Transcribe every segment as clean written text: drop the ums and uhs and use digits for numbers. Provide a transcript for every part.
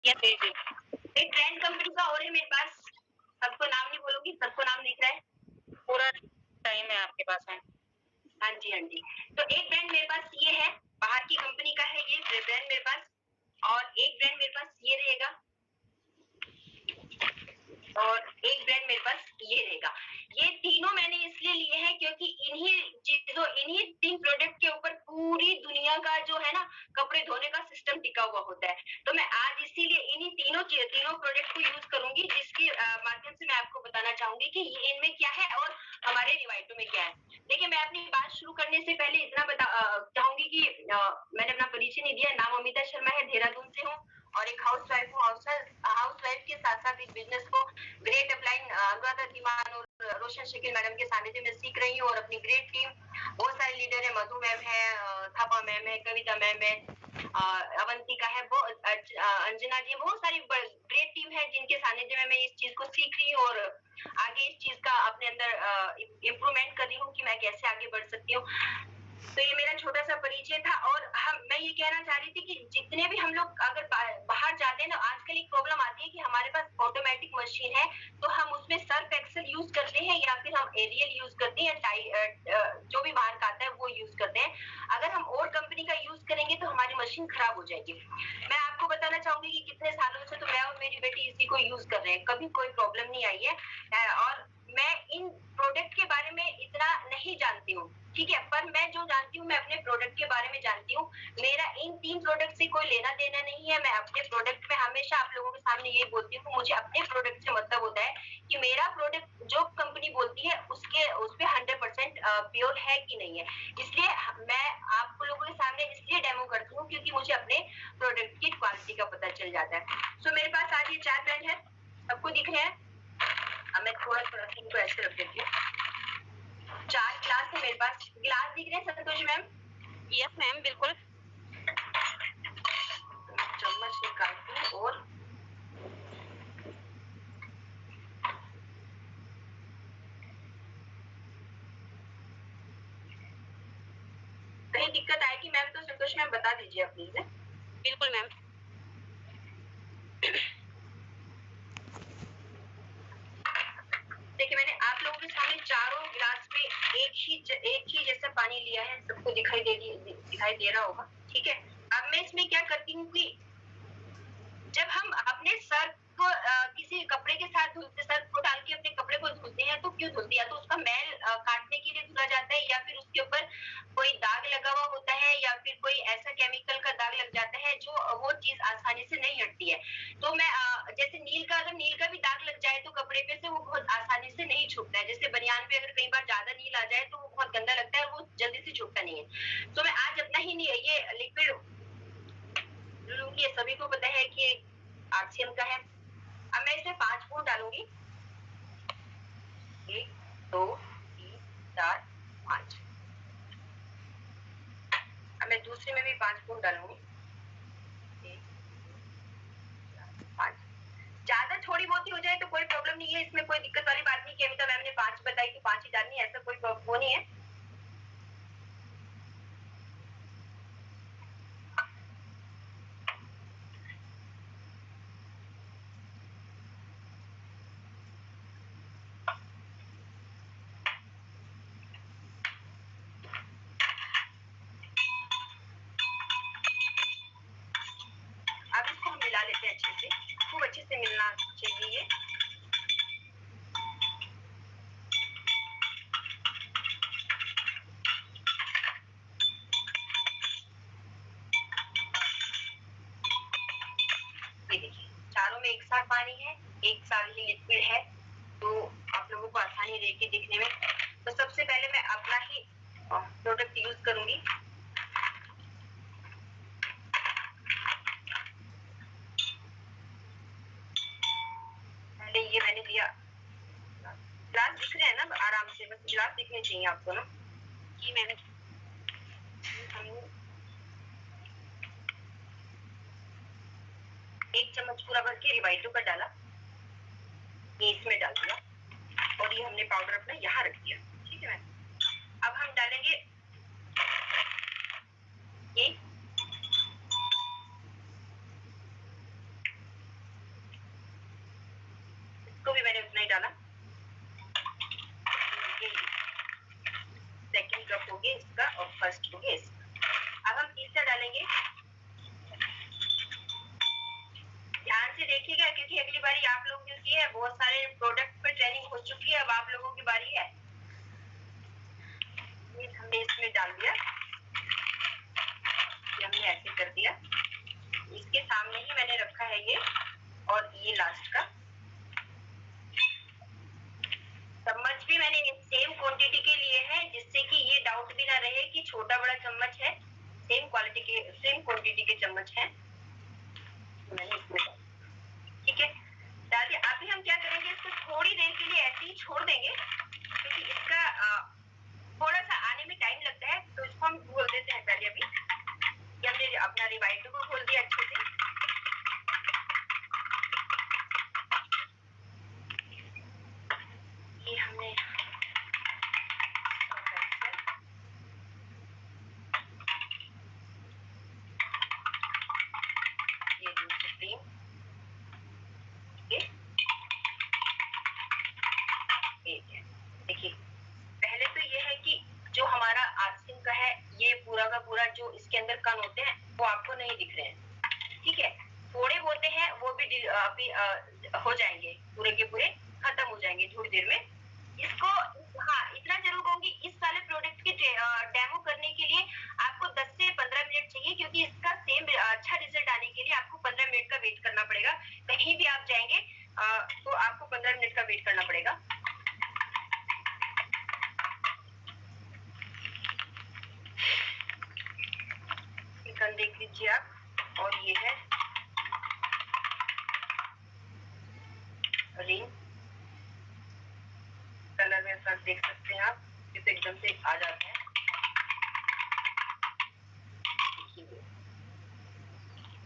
ये एक brand company का और है मेरे पास, सबको नाम नहीं बोलूंगी, सबको नाम दिख रहा है, पूरा टाइम है आपके पास है। हाँ जी, हाँ जी। तो एक ब्रांड मेरे पास ये है, बाहर की कंपनी का है ये ब्रांड मेरे पास, और एक ब्रांड मेरे पास ये रहेगा, और एक ब्रांड मेरे पास ये रहेगा। ये तीनों मैंने इसलिए लिए हैं क्योंकि इन्हीं 3 प्रोडक्ट के ऊपर पूरी दुनिया का जो है ना कपड़े धोने का सिस्टम टिका हुआ होता है। तो मैं आज इसीलिए इन्हीं तीनों प्रोडक्ट को यूज करूंगी, जिसके माध्यम से मैं आपको बताना चाहूंगी कि ये इनमें क्या है और हमारे रिवाइटो में क्या है। देखिए, मैं अपनी बात शुरू करने से पहले इतना चाहूंगी कि मैंने अपना परिचय नहीं दिया। नाम अमिता शर्मा है, देहरादून से हूँ और एक हाउसवाइफ हूँ। हाउसवाइफ के साथ साथ इस बिजनेस को ग्रेट अपलाइन अनुराधा धीमान और रोशन शकील मैडम के सानिध्य में सीख रही हूँ, और अपनी ग्रेट टीम बहुत सारे लीडर है, मधु मैम है, थापा मैम है, कविता मैम है, अवंतिका है, अंजना जी, बहुत सारी ग्रेट टीम है जिनके सानिध्य में मैं इस चीज को सीख रही हूँ और आगे इस चीज का अपने अंदर इम्प्रूवमेंट कर रही हूँ कि मैं कैसे आगे बढ़ सकती हूँ। तो ये मेरा छोटा सा परिचय था। और मैं ये कहना चाह रही थी कि जितने भी हम लोग अगर बाहर जाते हैं ना, आजकल एक प्रॉब्लम आती है कि हमारे पास ऑटोमेटिक मशीन है, तो हम उसमें सर्फ एक्सेल यूज करते हैं या फिर हम एरियल यूज करते हैं, जो भी बाहर का आता है वो यूज करते हैं। अगर हम और कंपनी का यूज करेंगे तो हमारी मशीन खराब हो जाएगी। मैं आपको बताना चाहूंगी कि कितने सालों से तो मैं और मेरी बेटी इसी को यूज कर रहे हैं, कभी कोई प्रॉब्लम नहीं आई है। और मैं इन प्रोडक्ट के बारे में इतना नहीं जानती हूँ, ठीक है, पर मैं जो जानती हूँ मैं अपने प्रोडक्ट के बारे में जानती हूँ। मेरा इन 3 प्रोडक्ट से कोई लेना देना नहीं है। मैं अपने प्रोडक्ट में हमेशा आप लोगों के सामने ये बोलती हूँ, मुझे अपने प्रोडक्ट से मतलब होता है कि मेरा प्रोडक्ट जो कंपनी बोलती है उस पे 100% प्योर है कि नहीं है। इसलिए मैं आप लोगों के सामने इसलिए डेमो करती हूँ क्योंकि मुझे अपने प्रोडक्ट की क्वालिटी का पता चल जाता है। सो मेरे पास आज ये 4 ब्रांड है, सबको दिख रहे हैं। अब मैं थोड़ा इनको ऐसे रख देती हूँ। 4 गिलास है मेरे पास, गिलास दिख रहे हैं संतोष मैम? यस मैम, बिल्कुल। चम्मच निकालती हूँ और कहीं दिक्कत आएगी मैम तो संतोष मैम बता दीजिए आप प्लीज। बिल्कुल मैम। देखिए, मैंने आप लोगों के सामने चारों गिलास में एक ही जैसा पानी लिया है, सबको दिखाई दे रहा होगा, ठीक है। अब मैं इसमें क्या करती हूँ कि जब हम अपने सर को किसी कपड़े के साथ धुलते, सर को डाल के अपने कपड़े को धुलते हैं तो क्यों धुलते हैं? तो उसका मैल काटने के लिए धुला जाता है, या फिर उसके ऊपर कोई दाग लगा हुआ होता है, या फिर कोई ऐसा केमिकल का दाग लग जाता है जो वो चीज आसानी से नहीं हटती है। तो मैं जैसे अगर नील का भी दाग लग जाए तो कपड़े पे से वो बहुत आसानी से नहीं छूटता है। जैसे बनियान पे अगर कई बार ज्यादा नील आ जाए तो वो बहुत गंदा लगता है, वो जल्दी से छूटता नहीं है। तो मैं आज अपना ही ये लिक्विड लूंगी, ये सभी को पता है कि आरसीएम का है। अब मैं इसमें 5 बूंद डालूंगी, 1 2 3 4 5। अब मैं दूसरे में भी 5 बूंद डालूंगी, 1 5। ज्यादा थोड़ी बहुत ही हो जाए तो कोई प्रॉब्लम नहीं है, इसमें कोई दिक्कत वाली बात नहीं। केमिता मैम ने 5 बताई तो 5 ही डालनी है, ऐसा कोई वो नहीं है। अब इसको हम मिला लेते हैं अच्छे से, खूब अच्छे से मिलना चाहिए ये। ये देखिए, चारों में एक साथ पानी है, एक साथ ही लिक्विड है, तो आप लोगों को आसानी रहेगी दिखने में। तो सबसे पहले मैं अपना ही प्रोडक्ट यूज करूंगी। पहले ये मैंने लिया, गिलास दिख रहे हैं ना आराम से, बस गिलास दिखने चाहिए आपको ना। कि मैंने एक चम्मच पूरा भर के रिवाइटो का डाला, ये इसमें डाल दिया, और ये हमने पाउडर अपना यहाँ रख दिया, ठीक है मैम। अब हम डालेंगे ये इसको भी मैंने उतना ही डाला। सेकंड कप हो गया इसका और फर्स्ट हो गया इसका। अब हम तीसरा डालेंगे। ध्यान से देखिएगा क्योंकि अगली बारी आप लोग जो किए हैं बहुत सारे प्रोडक्ट पे ट्रेनिंग हो चुकी है, अब आप लोगों की बारी है। ये हमने इसमें डाल दिया, ये हमने ऐसे कर दिया, इसके सामने ही मैंने रखा है ये, और ये लास्ट का चम्मच भी मैंने सेम क्वांटिटी के लिए है, जिससे कि ये डाउट भी ना रहे कि छोटा बड़ा चम्मच है, सेम क्वालिटी के सेम क्वांटिटी के चम्मच है मैंने इसमें। ठीक है, डाल दिया। अभी हम क्या करेंगे, इसको थोड़ी देर के लिए ऐसे ही छोड़ देंगे क्योंकि इसका थोड़ा सा आने में टाइम लगता है, तो इसको हम खोल देते हैं पहले। अभी हमने अपना रिवाइडर को खोल दिया अच्छे से। ये हमने ये दूसरी क्रीम, देखिए पहले तो ये है कि जो हमारा आस्तीन का है ये पूरा का पूरा जो इसके अंदर कण होते हैं वो आपको नहीं दिख रहे हैं। ठीक है, थोड़े होते हैं वो भी अभी हो जाएंगे, पूरे के पूरे खत्म हो जाएंगे थोड़ी देर में। इसको हाँ इतना जरूर कहूंगी, इस वाले प्रोडक्ट के डेमो करने के लिए आपको 10 से 15 मिनट चाहिए, क्योंकि इसका सेम अच्छा रिजल्ट आने के लिए आपको 15 मिनट का वेट करना पड़ेगा। कहीं भी आप जाएंगे तो आपको 15 मिनट का वेट करना पड़ेगा। देख लीजिए आप, और ये है रिंग, कलर में फर्क देख सकते हैं आप, ये तो एकदम से आ जाता है।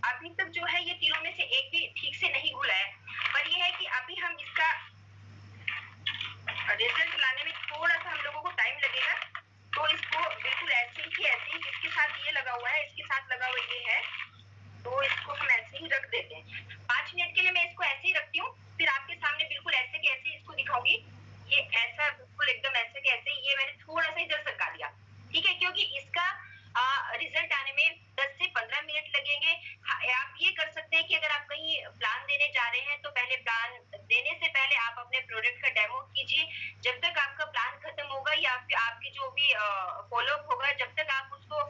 अभी तक जो है ये तीनों में से एक भी ठीक से नहीं घुला है, पर ये है कि अभी हम इसका रिजल्ट लाने में थोड़ा सा हम लोगों को टाइम लगेगा, तो इसको बिल्कुल ऐसे ही इसके साथ ये लगा हुआ है, इसके साथ लगा हुआ ये है, तो इसको हम ऐसे ही रख देते हैं। 5 मिनट के लिए मैं इसको ऐसे ही रखती हूँ, फिर आपके सामने बिल्कुल ऐसे के ऐसे इसको दिखाऊंगी। ये ऐसा बिल्कुल एकदम ऐसे के ऐसे, ये मैंने थोड़ा सा इधर सरका दिया। ठीक है, क्योंकि इसका रिजल्ट आने में 10 से 15 मिनट लगेंगे। आप ये कर सकते हैं कि अगर आप कहीं प्लान देने जा रहे हैं तो पहले प्लान देने से पहले आप अपने प्रोडक्ट का डेमो कीजिए। जब तक आपका प्लान खत्म होगा या आपकी जो भी फॉलोअप होगा, जब तक आप उसको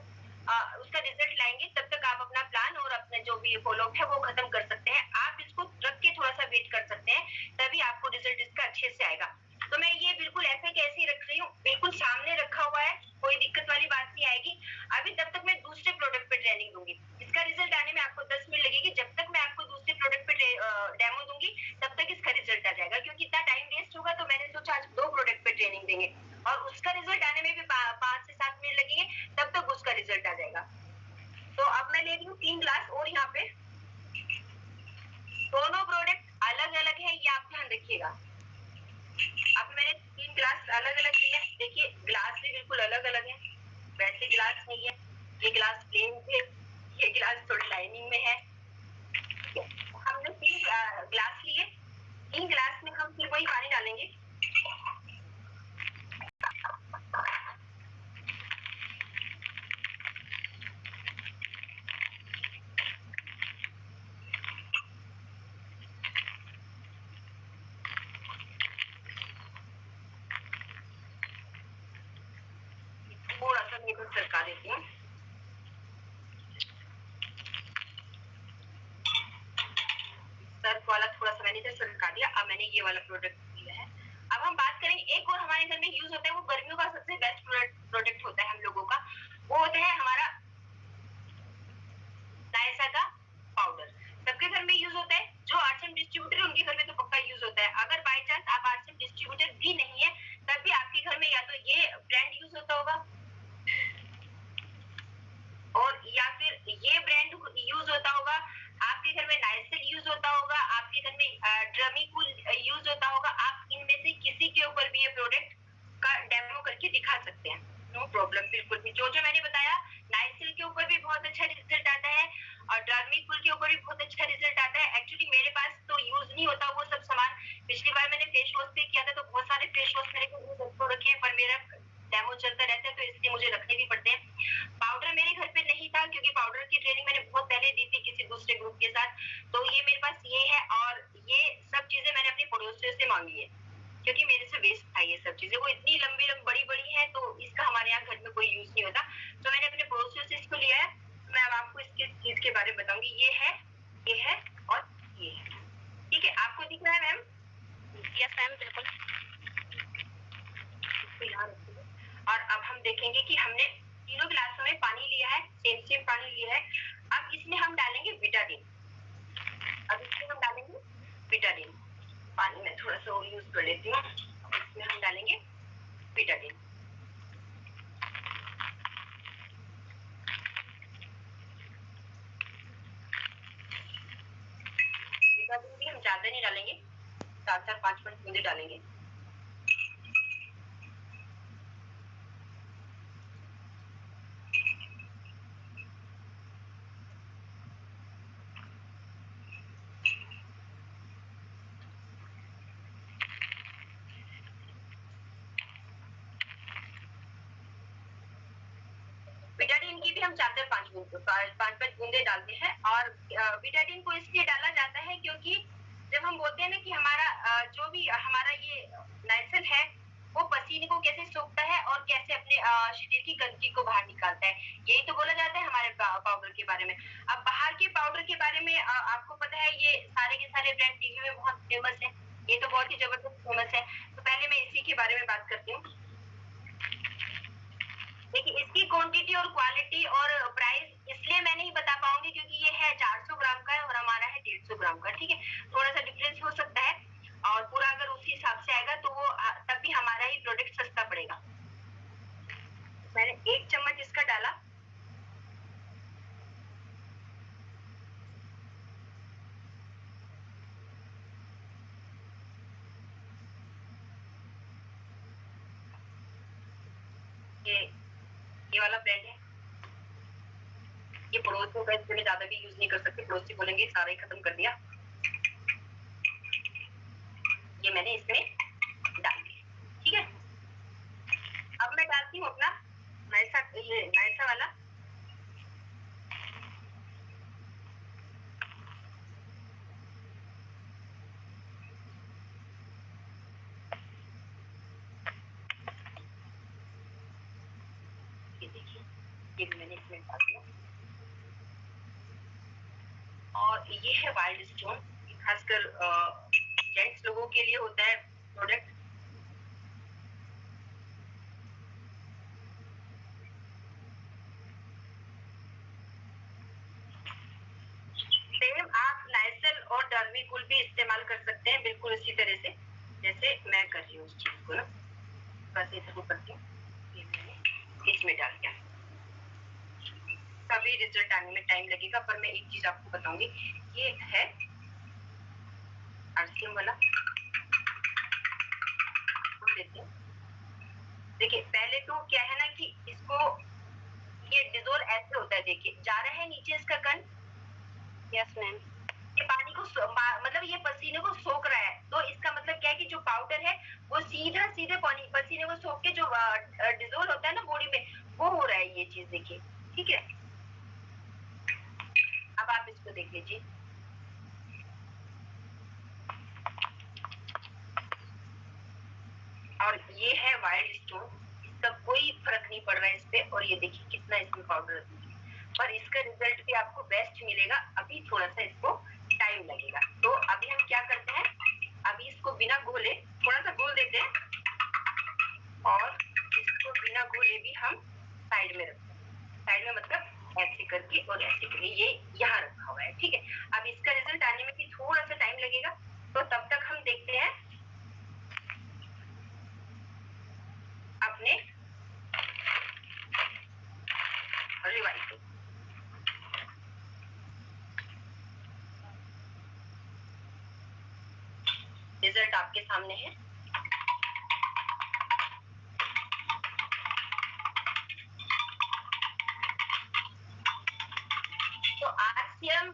उसका रिजल्ट लाएंगे तब तक आप अपना प्लान और अपना जो भी फॉलोअप है वो खत्म कर सकते हैं। आप इसको रख के थोड़ा सा वेट कर सकते हैं, तभी आपको रिजल्ट इसका अच्छे से आएगा। तो मैं ये बिल्कुल ऐसे कैसे ही रख रही हूँ, बिल्कुल सामने रखा हुआ है, कोई दिक्कत वाली बात नहीं आएगी। अभी तब तक मैं दूसरे प्रोडक्ट पे ट्रेनिंग दूंगी। इसका रिजल्ट आने में आपको 10 मिनट लगेगी। जब तक मैं आपको दूसरे प्रोडक्ट पे डेमो दूंगी तब तक इसका रिजल्ट आ जाएगा, क्योंकि इतना टाइम वेस्ट होगा, तो मैंने सोचा आज 2 प्रोडक्ट पे ट्रेनिंग देंगे और उसका रिजल्ट आने में भी 5 से 7 मिनट लगेंगे, तब तक उसका रिजल्ट आ जाएगा। तो अब मैं ले रही हूँ 3 ग्लास, और यहाँ पे दोनों प्रोडक्ट अलग अलग है, ये आप ध्यान रखिएगा। अब मैंने 3 ग्लास अलग अलग लिए, देखिए ग्लास भी बिल्कुल अलग अलग है, वैसे ग्लास नहीं है, ये ग्लास प्लेन है, ये ग्लास थोड़ी लाइनिंग में है। हमने 3 ग्लास लिए, 3 ग्लास में हम फिर वही पानी डालेंगे। थोड़ा सा मैं इधर सरका देती हूँ। सर्फ वाला थोड़ा सा मैंने इधर सरका दिया। अब मैंने ये वाला प्रोडक्ट लिया है। अब हम बात करेंगे, एक और हमारे घर में यूज होता है, वो गर्मियों का सबसे बेस्ट प्रोडक्ट होता है हम लोगों का, वो होता है हमारा नायसा का पाउडर। सबके घर में यूज होता है, जो आरसीएम डिस्ट्रीब्यूटर है उनके घर में तो पक्का यूज होता है। अगर बाय चांस आप आरसीएम डिस्ट्रीब्यूटर भी नहीं है, तब भी आपके घर में या तो ये ब्रांड यूज होता होगा, और या फिर ये ब्रांड यूज होता होगा। आपके घर में नाइसिल यूज होता होगा, आपके घर में ड्रमीकूल यूज होता होगा। आप इनमें से किसी के ऊपर भी ये प्रोडक्ट का डेमो करके दिखा सकते हैं, नो प्रॉब्लम, बिल्कुल भी। जो मैंने बताया, नाइसिल के ऊपर भी बहुत अच्छा रिजल्ट आता है और ड्रमीकूल के ऊपर भी बहुत अच्छा रिजल्ट आता है। एक्चुअली मेरे पास तो यूज नहीं होता वो सब सामान, पिछली बार प्रूफ के साथ। तो ये मेरे पास ये है और ये सब चीजें मैंने अपने पड़ोसियों से मांगी है क्योंकि मेरे से वेस्ट था ये सब चीजें। वो इतनी लंबी बड़ी बड़ी है तो इसका हमारे यहाँ घर में कोई यूज नहीं होता, तो मैंने अपने पड़ोसियों से इसको लिया है। मैं अब आपको इसके चीज के बारे में बताऊंगी। ये है और ये है, ठीक है। आपको दिख रहा है मैम? यस मैम, बिल्कुल। और अब हम देखेंगे कि हमने तीनों गिलासों में पानी लिया है, सेम पानी लिया है। अब इसमें हम डालेंगे बीटाडीन। पानी में थोड़ा सा और यूज कर लेती हूँ। इसमें हम डालेंगे बीटाडीन। बीटाडीन भी हम ज्यादा नहीं डालेंगे, 4-5 बूंदे डालेंगे। बीटाडीन की भी हम 4-5 बूंदे डालते हैं। और बीटाडीन को इसलिए डाला जाता है क्योंकि जब हम बोलते हैं ना कि हमारा जो भी हमारा ये नाइट्रोजन है वो पसीने को कैसे सोखता है और कैसे अपने शरीर की गंदगी को बाहर निकालता है, यही तो बोला जाता है हमारे पाउडर के बारे में। अब बाहर के पाउडर के बारे में आपको पता है, ये सारे के सारे ब्रांड टीवी में बहुत फेमस है, ये तो बहुत ही जबरदस्त फेमस है। तो पहले मैं इसी के बारे में बात करती हूँ। देखिए इसकी क्वांटिटी और क्वालिटी और प्राइस इसलिए मैं नहीं बता पाऊंगी क्योंकि ये है 400 ग्राम का है और हमारा है 150 ग्राम का, ठीक है। थोड़ा सा डिफरेंस हो सकता है और पूरा अगर उसी हिसाब से आएगा तो वो तब भी हमारा ही प्रोडक्ट सस्ता पड़ेगा। मैंने 1 चम्मच इसका डाला। ये वाला ब्रांड है, ये पड़ोसियों का, इसमें ज्यादा भी यूज नहीं कर सकते, पड़ोसी बोलेंगे सारा ही खत्म कर दिया। ये मैंने इसमें डाल दिया, ठीक है। अब मैं डालती हूँ अपना नाइसा वाला। ये देखिए, ये भी मैंने इसमें डाल दिया। और ये है वाइल्ड स्टोन, खासकर जेंट्स लोगों के लिए होता है प्रोडक्ट। सेम आप नाइसल और डर्मीकूल भी इस्तेमाल कर सकते हैं, बिल्कुल इसी तरह से जैसे मैं कर रही हूँ उस चीज को ना, बस इतना करती हूँ। इसमें डाल दिया, कभी रिजल्ट आने में टाइम लगेगा, पर मैं एक चीज आपको बताऊंगी। ये है आरसीएम वाला, देते हैं। देखिए पहले तो क्या है ना कि इसको ये डिजोल ऐसे होता है, देखिए जा रहा है नीचे इसका कण। Yes ma'am. ये पानी को मतलब ये पसीने को सोख रहा है, तो इसका मतलब क्या है कि जो पाउडर है वो सीधे पसीने को सोख के जो डिजोल होता है ना बॉडी में, वो हो रहा है ये चीज, देखिए, ठीक है। अब आप इसको देख लीजिए, और ये है वाइल्ड स्टोन, इसका कोई फर्क नहीं पड़ रहा है इस पे। और ये देखिए कितना इसमें पाउडर है, पर इसका रिजल्ट भी आपको बेस्ट मिलेगा। अभी थोड़ा सा इसको टाइम लगेगा, तो अभी हम क्या करते हैं, अभी इसको बिना घोले थोड़ा सा घोल देते हैं और इसको बिना घोले भी हम साइड में रखते हैं। साइड में मतलब ऐसे करके और ऐसे करके, ये यहाँ रखा हुआ है, ठीक है। अब इसका रिजल्ट आने में भी थोड़ा सा टाइम लगेगा, तो तब तक हम देखते हैं अपने रिवाइज को। रिजल्ट आपके सामने है। तो आरसीएम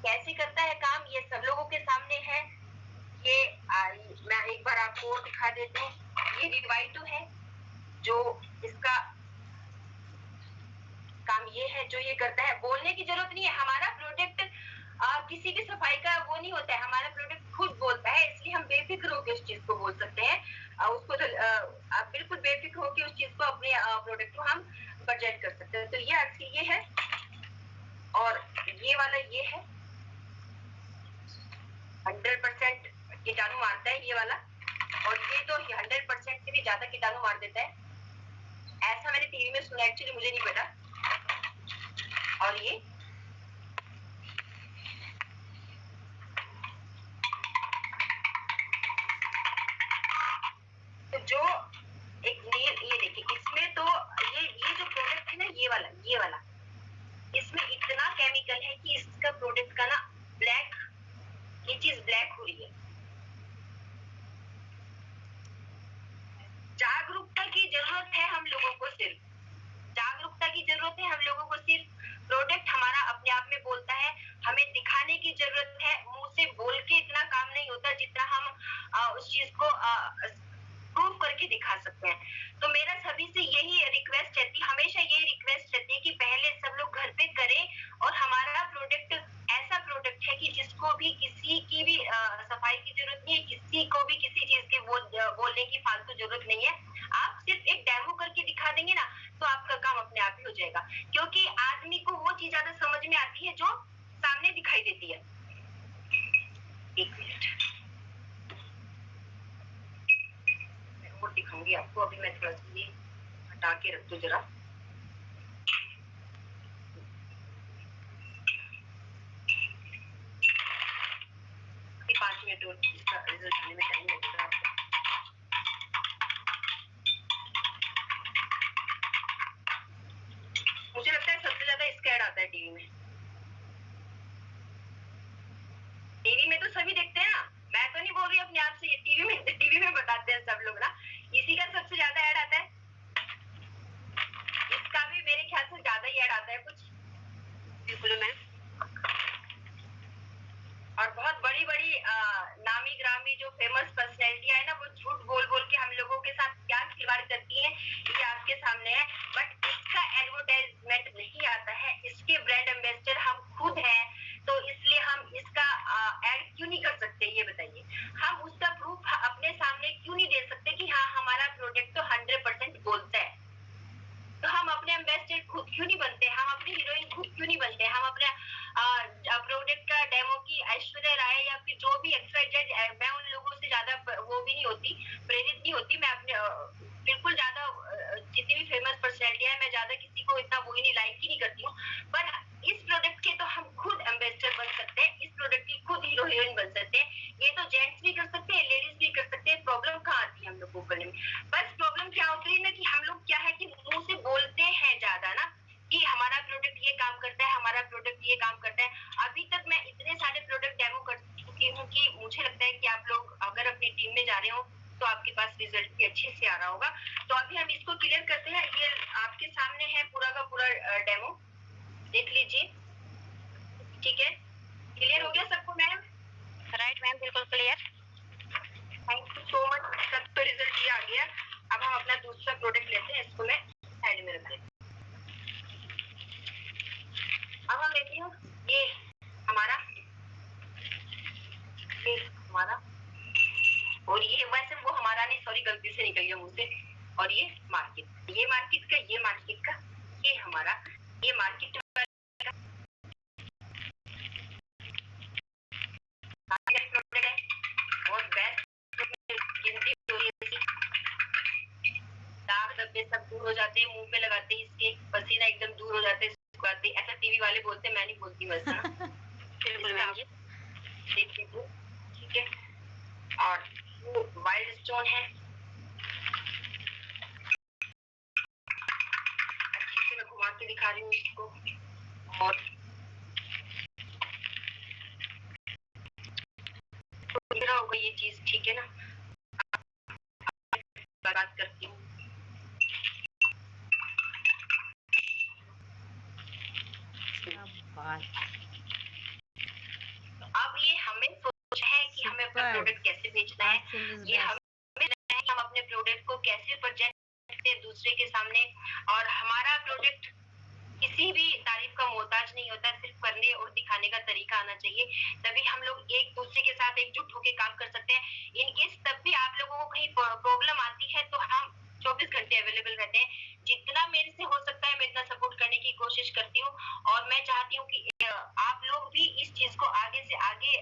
कैसे करता है काम, ये सब लोगों के सामने है। ये मैं एक बार आपको दिखा देती हूँ। ये रिवाइटो है, जो इसका काम ये है, जो ये करता है, बोलने की जरूरत नहीं है, हमारा ये है 100% कीटाणु मारता है ये वाला, और ये तो 100% से भी ज्यादा कीटाणु मार देता है, ऐसा मैंने टीवी में सुना, एक्चुअली मुझे नहीं पता। और ये तो जो एक नील, ये देखिए इसमें तो ये जो प्रोडक्ट है ना, ये वाला इसमें इतना केमिकल है कि इसका प्रोडक्ट का ना ब्लैक, ये चीज ब्लैक हो रही है। जागरूकता की जरूरत है हम लोगों को, सिर्फ जागरूकता की जरूरत है हम लोगों को। सिर्फ प्रोडक्ट हमारा अपने आप में बोलता है, हमें दिखाने की जरूरत है। मुंह से बोल के इतना काम नहीं होता जितना हम उस चीज को प्रूव करके दिखा सकते हैं। तो मेरा सभी से यही रिक्वेस्ट रहती है, हमेशा यही रिक्वेस्ट रहती है कि पहले सब लोग घर पे करें, और हमारा प्रोडक्ट ऐसा प्रोडक्ट है कि जिसको भी किसी की भी सफाई की जरूरत नहीं है, किसी को भी किसी चीज के बोलने की फालतू जरूरत नहीं है। आप सिर्फ एक डेमो करके दिखा देंगे ना, तो आपका काम अपने आप ही हो जाएगा, क्योंकि आदमी को वो चीज ज्यादा समझ में आती है जो सामने दिखाई देती है। एक मिनट और दिखाऊंगी आपको, अभी मैं थोड़ा सा ये हटा के रख दूं जरा। ये 5 मिनट और इसका रिजल्ट आने में टाइम लगेगा आपको। मुझे लगता है सबसे ज्यादा इसका ऐड आता है टीवी में। टीवी में तो सभी देखते हैं ना, मैं तो नहीं बोल रही अपने आप से, ये टीवी में बताते हैं सब लोग ना, इसी का सबसे ज्यादा ऐड आता है। इसका भी मेरे ख्याल से ज्यादा ही ऐड आता है कुछ। बिल्कुल मैम। और बहुत बड़ी बड़ी नामी ग्रामी जो फेमस पर्सनैलिटियां है ना, वो झूठ बोल बोल के हम लोगों के साथ क्या खिलवाड़ करती हैं, ये आपके सामने है। बट इसका एडवर्टाइजमेंट नहीं आता है, इसके ब्रांड एम्बेसडर हम खुद हैं, तो इसलिए हम इसका ऐड क्यों नहीं कर सकते, ये बताइए। हम उसका प्रूफ अपने सामने क्यों नहीं दे सकते कि हाँ हमारा प्रोडक्ट तो 100% बोलता है। तो हम अपने एम्बेसडर खुद क्यों नहीं बनते, हम अपनी हीरोइन खुद क्यों नहीं बनते, हम अपने प्रोडक्ट का डेमो की ऐश्वर्या राय या फिर जो भी एक्सवाइजेड, मैं उन लोगों से ज्यादा वो भी नहीं होती, प्रेरित नहीं होती। मैं अपने बिल्कुल ज्यादा जितनी भी फेमस पर्सनैलिटी है, मैं ज्यादा किसी को इतना वो ही नहीं, लाइक ही नहीं करती हूँ। पर इस प्रोडक्ट के तो हम खुद एम्बेसडर बन सकते हैं, इस प्रोडक्ट की खुद हीरो हीरोइन बन सकते हैं। ये तो जेंट्स भी कर सकते हैं, लेडीज भी कर सकते हैं। प्रॉब्लम कहाँ आती है हम लोग को करने में? बस प्रॉब्लम क्या होती है ना कि हम लोग क्या है कि मुंह से बोलते हैं ज्यादा ना कि हमारा प्रोडक्ट ये काम करता है, हमारा प्रोडक्ट ये काम करता है। अभी तक मैं इतने सारे प्रोडक्ट डेमो कर चुकी हूँ कि मुझे लगता है कि आप लोग अगर अपनी टीम में जा रहे हो तो आपके पास रिजल्ट भी अच्छे से आ रहा होगा। तो अभी हम इसको क्लियर करते हैं। ये आपके सामने है पूरा का पूरा डेमो, देख लीजिए। ठीक है, क्लियर हो गया सबको मैम? राइट मैम, बिल्कुल clear. Thank you so much. सब तो रिजल्ट ये आ गया। अब हम अपना दूसरा प्रोडक्ट लेते हैं, इसको मैं साइड में रख देती हूँ। अब हम लेती हूँ ये हमारा, और ये वैसे वो हमारा नहीं, सॉरी गलती से निकल गया मुंह से। और ये मार्केट का, ये मार्केट का, ये हमारा, ये मार्केट प्रोडक्ट है और बेस्ट गिनती हो रही है। दाग धब्बे सब दूर हो जाते हैं, मुंह पे लगाते हैं इसके, पसीना एकदम दूर हो जाते हैं, ऐसा टीवी वाले बोलते हैं, मैं नहीं बोलती वैसा ना। बिल्कुल मैम जी। देख लीजिए, ठीक है। और वाइल्ड स्टोन है, अच्छे से मैं घुमा के दिखा रही हूँ इसको। और होगा ये चीज, ठीक है ना? बात करती हूँ। अब ये हमें सोचना है कि हमें अपना प्रोडक्ट कैसे बेचना है, ये हमें है कि हम अपने प्रोडक्ट को कैसे प्रेजेंट करते हैं दूसरे के सामने। और हमारा प्रोडक्ट किसी भी तारीफ का मोहताज नहीं होता, सिर्फ करने और दिखाने का तरीका आना चाहिए, तभी हम लोग एक दूसरे के साथ एकजुट होकर काम कर सकते हैं। इन केस तब भी आप लोगों को कहीं प्रॉब्लम आती है तो हम 24 घंटे अवेलेबल रहते हैं। जितना मेरे से हो सकता है मैं इतना सपोर्ट करने की कोशिश करती हूँ और मैं चाहती हूँ कि आप लोग भी इस चीज को आगे से आगे